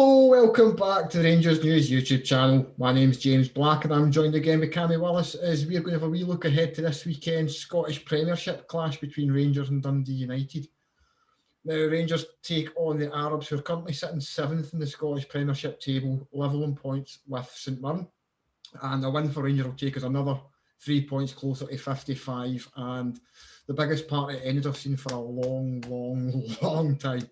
Hello, welcome back to the Rangers News YouTube channel. My name's James Black and I'm joined again with Cammy Willis as we're going to have a wee look ahead to this weekend's Scottish Premiership clash between Rangers and Dundee United. Now, Rangers take on the Arabs, who are currently sitting 7th in the Scottish Premiership table, level on points with St Mirren. And a win for Rangers will take us another 3 points closer to 55, and the biggest party at end I've seen for a long time.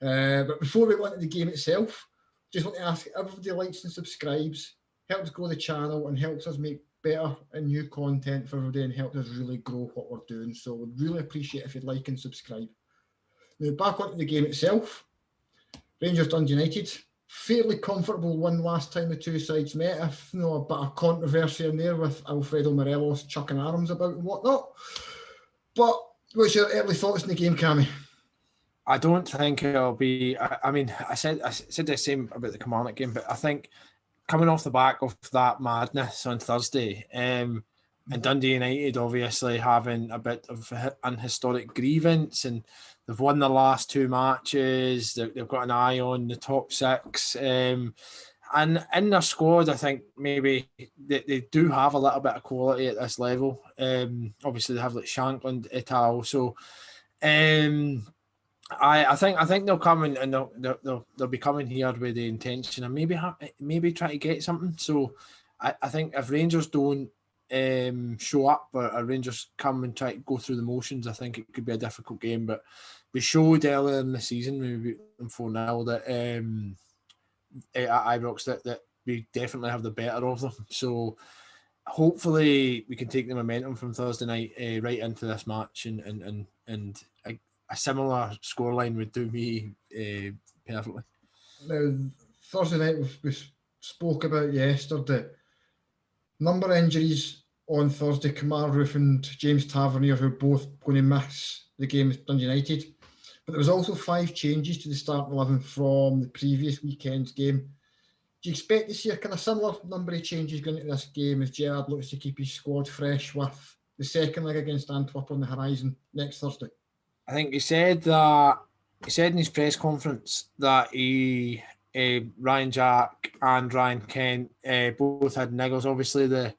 But before we go into the game itself, just want to ask everybody likes and subscribes, helps grow the channel and helps us make better and new content for everybody and helps us really grow what we're doing. So we'd really appreciate if you'd like and subscribe. Now back onto the game itself. Rangers Dundee United, fairly comfortable win last time the two sides met, if you know, a bit of controversy in there with Alfredo Morelos chucking arms about and whatnot. But what's your early thoughts in the game, Cammy? I don't think it'll be. I said the same about the Kilmarnock game, but I think coming off the back of that madness on Thursday, and Dundee United obviously having a bit of an historic grievance, and they've won the last two matches. They've got an eye on the top six, and in their squad, I think maybe they do have a little bit of quality at this level. Obviously, they have like Shankland et al. So. I think they'll come and they'll be coming here with the intention and maybe try to get something. So I think if Rangers don't show up or Rangers come and try to go through the motions, I think it could be a difficult game. But we showed earlier in the season when we beat them 4-0 that at Ibrox that we definitely have the better of them. So hopefully we can take the momentum from Thursday night right into this match and a similar scoreline would do me perfectly. Now, Thursday night we spoke about yesterday. Number of injuries on Thursday. Kamar Roof and James Tavernier, who are both going to miss the game with Dundee United. But there was also 5 changes to the starting 11 from the previous weekend's game. Do you expect to see a kind of similar number of changes going into this game as Gerrard looks to keep his squad fresh with the second leg against Antwerp on the horizon next Thursday? I think he said in his press conference that Ryan Jack and Ryan Kent both had niggles. Obviously, the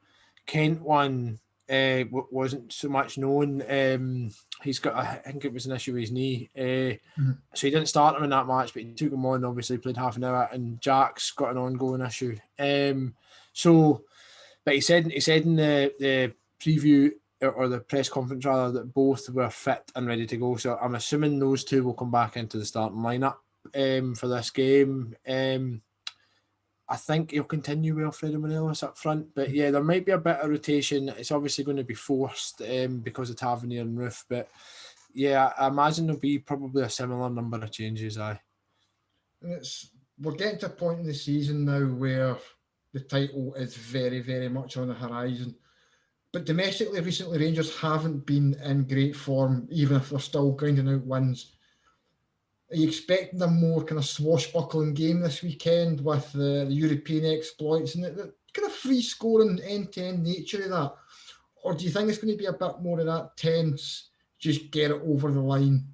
Kent one wasn't so much known. He's got, I think it was an issue with his knee. So he didn't start him in that match, but he took him on, obviously played half an hour, and Jack's got an ongoing issue. But he said in the preview, or the press conference rather, that both were fit and ready to go. So I'm assuming those two will come back into the starting lineup for this game. I think he'll continue with Alfredo Morelos up front. But yeah, there might be a bit of rotation. It's obviously going to be forced because of Tavernier and Roof. But yeah, I imagine there'll be probably a similar number of changes. We're getting to a point in the season now where the title is very, very much on the horizon. But domestically, recently, Rangers haven't been in great form, even if they're still grinding out wins. Are you expecting a more kind of swashbuckling game this weekend with the European exploits and the kind of free-scoring end-to-end nature of that? Or do you think it's going to be a bit more of that tense, just get it over the line?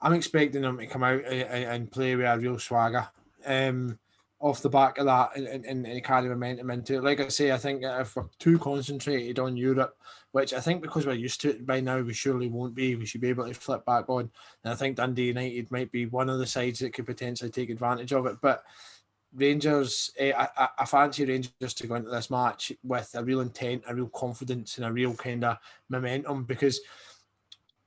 I'm expecting them to come out and play with a real swagger. Off the back of that and carry momentum into it. Like I say, I think if we're too concentrated on Europe, which I think because we're used to it by now, we surely won't be. We should be able to flip back on. And I think Dundee United might be one of the sides that could potentially take advantage of it. But Rangers, I fancy Rangers to go into this match with a real intent, a real confidence and a real kind of momentum, because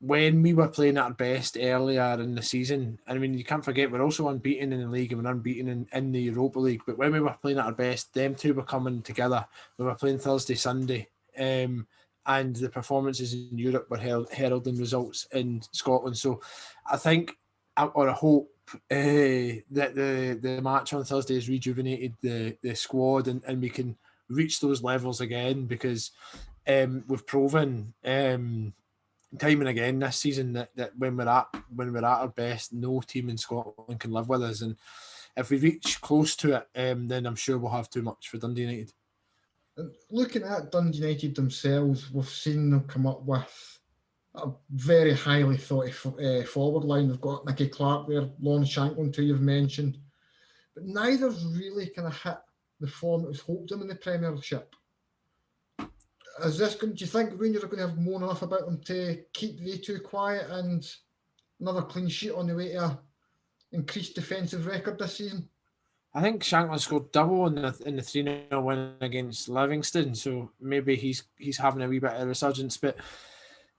when we were playing at our best earlier in the season, I mean, you can't forget we're also unbeaten in the league and we're unbeaten in the Europa League. But when we were playing at our best, them two were coming together. We were playing Thursday, Sunday, and the performances in Europe were heralding results in Scotland. So I think, or I hope, that the match on Thursday has rejuvenated the squad and we can reach those levels again, because we've proven time and again this season that when we're at our best, no team in Scotland can live with us. And if we reach close to it, then I'm sure we'll have too much for Dundee United. Looking at Dundee United themselves, we've seen them come up with a very highly thought forward line. They've got Nicky Clark there, Lon Shankland, who you've mentioned. but neither's really kind of hit the form that was hoped them in the Premiership. Is this going? Do you think Rangers are going to have more enough about them to keep the two quiet and another clean sheet on the way to an increased defensive record this season? I think Shankland scored double in the 3-0 win against Livingston, so maybe he's having a wee bit of resurgence. But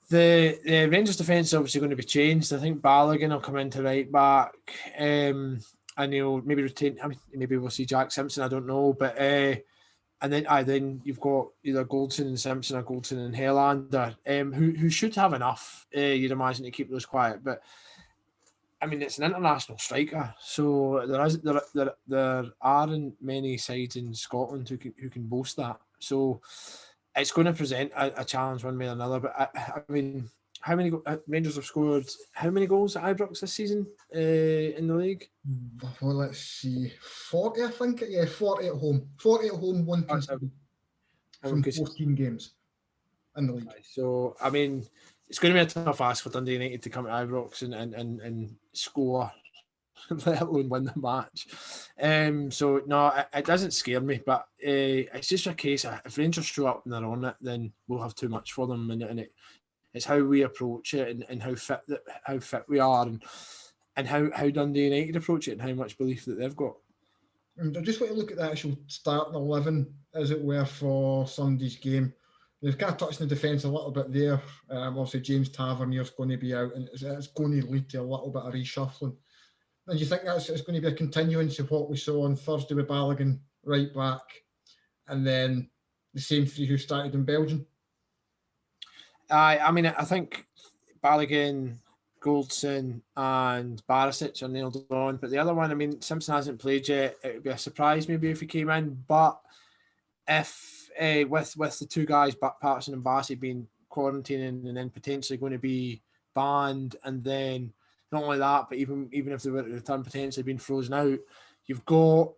the Rangers defence is obviously going to be changed. I think Balogun will come into right back, and he'll maybe retain. I mean, maybe we'll see Jack Simpson. I don't know, but and then you've got either Goldson and Simpson or Goldson and Helander, who should have enough. You'd imagine, to keep those quiet, but. I mean, it's an international striker, so there aren't many sides in Scotland who can boast that. So it's going to present a challenge one way or another. But I mean, how many Rangers have scored? How many goals at Ibrox this season in the league? Well, let's see, 40, I think. Yeah, 40 at home. 40 at home, one conceded from 14 games in the league. So I mean, it's going to be a tough ask for Dundee United to come to Ibrox and score, let alone win the match. So no, it doesn't scare me, but it's just a case of if Rangers show up and they're on it, then we'll have too much for them, and it's how we approach it and how fit we are and how Dundee United approach it and how much belief that they've got. And I just want to look at the actual starting 11, as it were, for Sunday's game. They've kind of touched on the defence a little bit there. Obviously, James Tavernier's going to be out, and it's going to lead to a little bit of reshuffling. And you think it's going to be a continuance of what we saw on Thursday with Balogun right back, and then the same three who started in Belgium? I mean, I think Balogun, Goldson and Barisic are nailed on, but the other one, I mean, Simpson hasn't played yet. It would be a surprise maybe if he came in, but if with the two guys, Patterson and Bassey, being quarantining and then potentially going to be banned, and then not only that, but even if they were to return potentially being frozen out, you've got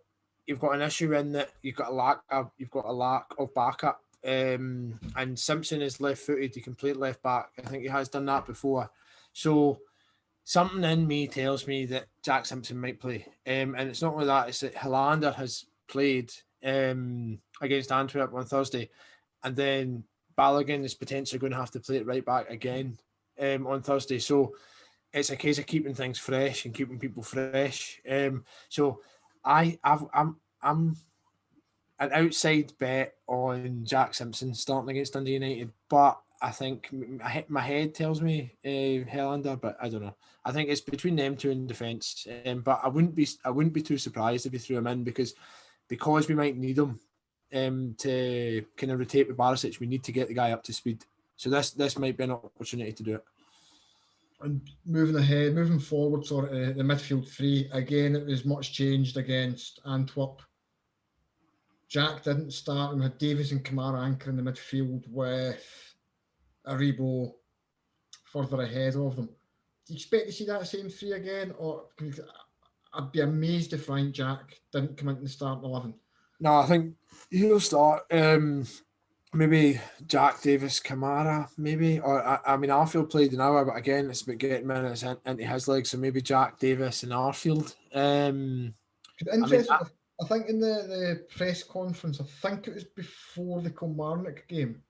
an issue in that you've got a lack of backup. And Simpson is left-footed. He can play left back. I think he has done that before. So something in me tells me that Jack Simpson might play. And it's not only that; it's that Helander has played against Antwerp on Thursday, and then Balogun is potentially going to have to play it right back again on Thursday. So it's a case of keeping things fresh and keeping people fresh. So I'm an outside bet on Jack Simpson starting against Dundee United, but I think my head tells me Helander, but I don't know. I think it's between them two in defence, but I wouldn't be too surprised if he threw him in because we might need him to kind of rotate with Barisic. We need to get the guy up to speed. So this might be an opportunity to do it. And moving forward, sort of the midfield three, again, it was much changed against Antwerp. Jack didn't start, and we had Davis and Kamara anchoring the midfield with Aribo further ahead of them. Do you expect to see that same three again? Or I'd be amazed if Ryan Jack didn't come into the starting 11. No, I think he'll start. Maybe Jack, Davis, Kamara, maybe. Or I mean, Arfield played an hour, but again, it's about getting minutes into his legs. So maybe Jack, Davis, and Arfield. I think in the press conference, I think it was before the Kilmarnock game,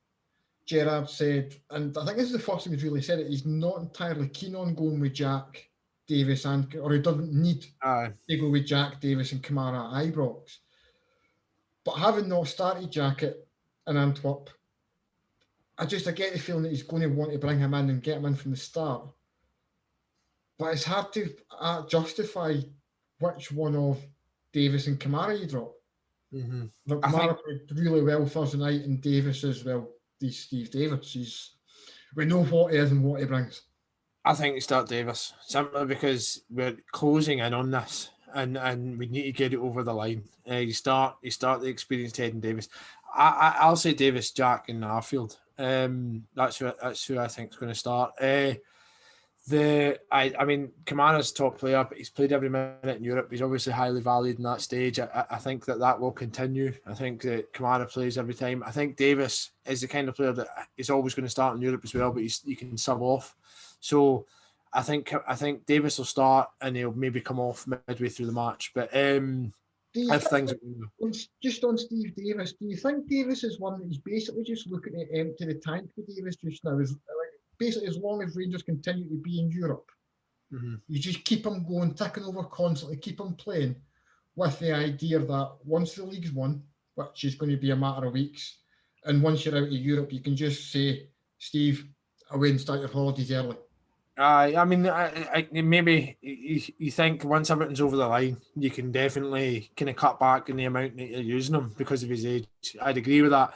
Gerrard said, and I think this is the first time he's really said it, he's not entirely keen on going with Jack, Davis, or he doesn't need to go with Jack, Davis and Kamara at Ibrox. But having not started Jack in Antwerp, I get the feeling that he's going to want to bring him in and get him in from the start. But it's hard to justify which one of Davis and Kamara you drop. Mm-hmm. But Kamara played really well Thursday night, and Davis as well. Steve Davis, we know what he is and what he brings. I think you start Davis simply because we're closing in on this, and we need to get it over the line. You start the experienced head in Davis. I'll say Davis, Jack, and Arfield. That's who I think is going to start. I mean, Kamara's top player, but he's played every minute in Europe. He's obviously highly valued in that stage. I think that will continue. I think that Kamara plays every time. I think Davis is the kind of player that is always going to start in Europe as well, but you can sub off. So I think Davis will start and he'll maybe come off midway through the match. But if things just on Steve Davis, do you think Davis is one that he's basically just looking to empty the tank with Davis just now? Basically, as long as Rangers continue to be in Europe, you just keep him going, ticking over constantly, keep him playing, with the idea that once the league's won, which is going to be a matter of weeks, and once you're out of Europe, you can just say, Steve, away and start your holidays early. I mean, maybe you think once everything's over the line, you can definitely kind of cut back in the amount that you're using him because of his age. I'd agree with that.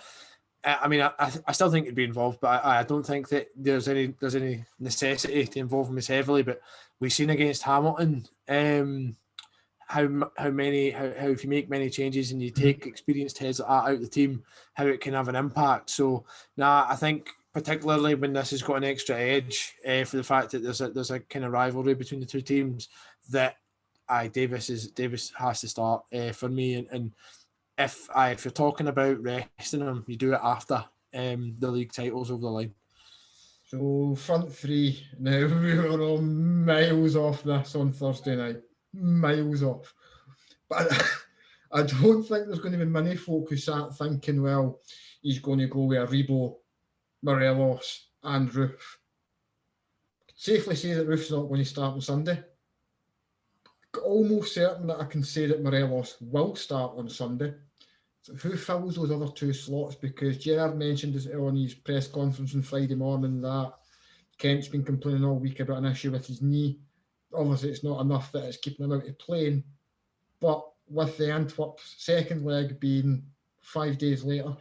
I mean, I still think he'd be involved, but I don't think that there's any necessity to involve him as heavily. But we've seen against Hamilton how if you make many changes and you take experienced heads like that out of the team, how it can have an impact. So I think particularly when this has got an extra edge for the fact that there's a kind of rivalry between the two teams, that Davis has to start for me. And if you're talking about resting him, you do it after the league titles over the line. So front three. Now we were all miles off this on Thursday night. Miles off. But I don't think there's going to be many folk who sat thinking, well, he's going to go with Aribo, Morelos and Roof. Safely say that Roof's not going to start on Sunday. Almost certain that I can say that Morelos will start on Sunday. So who fills those other two slots? Because Gerrard mentioned on his press conference on Friday morning that Kent's been complaining all week about an issue with his knee. Obviously, it's not enough that it's keeping him out of playing. But with the Antwerp second leg being 5 days later,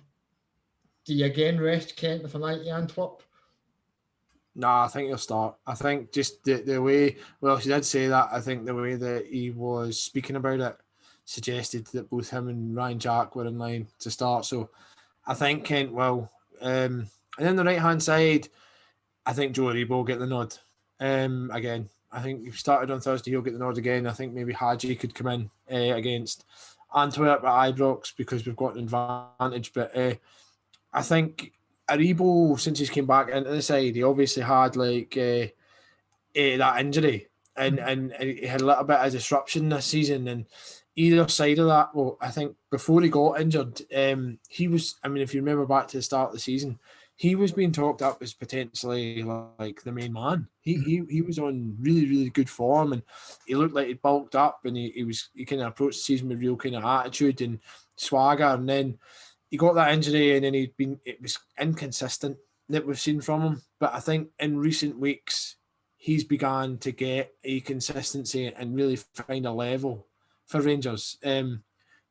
do you again rest Kent with an eye to Antwerp? No, I think he'll start. I think just the way, well, he did say that, I think the way that he was speaking about it suggested that both him and Ryan Jack were in line to start. So I think Kent will. And then the right-hand side, I think Joe Aribo will get the nod. Again, I think he started on Thursday, he'll get the nod again. I think maybe Hadji could come in against Antwerp at Ibrox because we've got an advantage. But I think Aribo, since he's came back into the side, he obviously had that injury and he had a little bit of disruption this season. And either side of that, well, I think before he got injured, he was, I mean, if you remember back to the start of the season, he was being talked up as potentially like the main man. He was on really, really good form and he looked like he'd bulked up and he kind of approached the season with real kind of attitude and swagger. And then he got that injury and then it was inconsistent that we've seen from him. But I think in recent weeks, he's begun to get a consistency and really find a level for Rangers,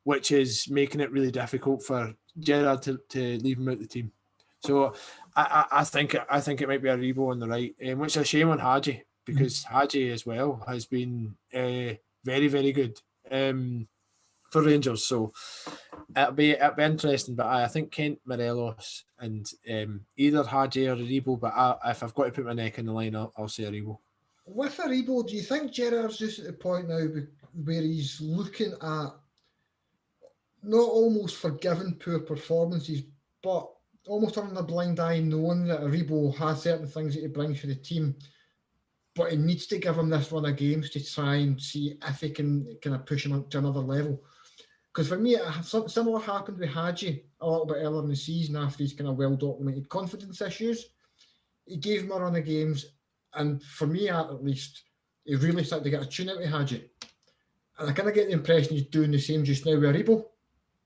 which is making it really difficult for Gerrard to leave him out the team. So I think it might be Aribo on the right, which is a shame on Hadji because Hadji as well has been very, very good for Rangers. So it'll be interesting. But I think Kent, Morelos, and either Hadji or Aribo. But if I've got to put my neck in the line, I'll say Aribo. With Aribo, do you think Gerrard's just at the point now where he's looking at not almost forgiving poor performances, but almost turning a blind eye, knowing that Aribo has certain things that he brings for the team, but he needs to give him this run of games to try and see if he can kind of push him up to another level? Because for me, something similar happened with Hadji a little bit earlier in the season after his kind of well-documented confidence issues. He gave him a run of games, and for me at least, he really started to get a tune out of Hadji. And I kind of get the impression he's doing the same just now with Aribo.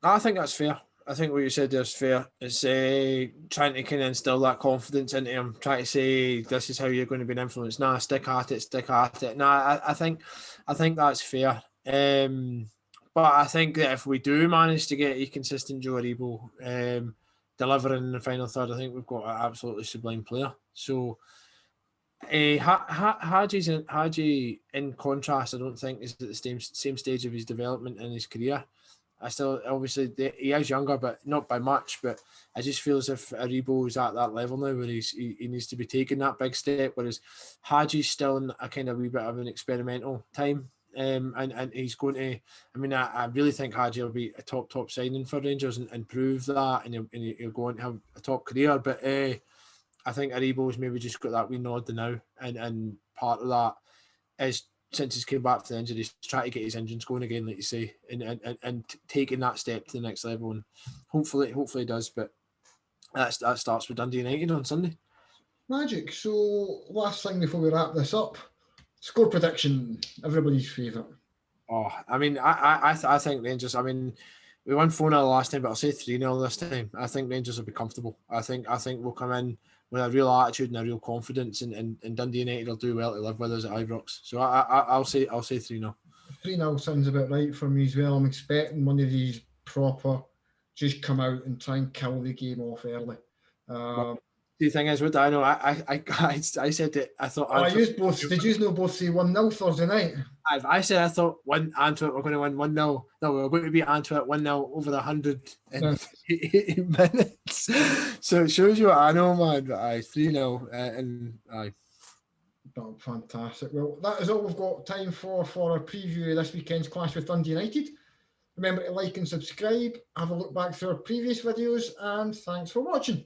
I think that's fair. I think what you said there is fair. It's trying to kind of instill that confidence into him, trying to say this is how you're going to be an influence. Nah, stick at it. Nah, I think that's fair. But I think that if we do manage to get a consistent Joe Aribo delivering in the final third, I think we've got an absolutely sublime player. So Hadji, in contrast, I don't think is at the same stage of his development in his career. I still, obviously, he is younger, but not by much. But I just feel as if Aribo is at that level now where he needs to be taking that big step, whereas Hadji's still in a kind of wee bit of an experimental time. And he's going to, I mean, I really think Hadji will be a top signing for Rangers and prove that, and he'll go on to have a top career. But I think Aribo's maybe just got that wee nod now and part of that is, since he's came back to the injuries, try to get his engines going again, like you say, and taking that step to the next level. And hopefully he does. But that starts with Dundee United on Sunday. Magic. So last thing before we wrap this up, score prediction, everybody's favourite. Oh, I mean, I think Rangers. I mean, we won 4-0 last time, but I'll say 3-0 this time. I think Rangers will be comfortable. I think we'll come in with a real attitude and a real confidence, and Dundee United will do well to live with us at Ibrox. So I'll say 3-0. 3-0 sounds about right for me as well. I'm expecting one of these proper, just come out and try and kill the game off early. The thing is, what I know, I said that I thought. I used both. Did you know both say 1-0 Thursday night? I said I thought Antwerp were going to win 1-0. No, we were going to beat Antwerp 1-0 over 180 minutes. So it shows you what I know, man. But 3-0 and aye. Oh, fantastic. Well, that is all we've got time for our preview of this weekend's clash with Dundee United. Remember to like and subscribe, have a look back through our previous videos, and thanks for watching.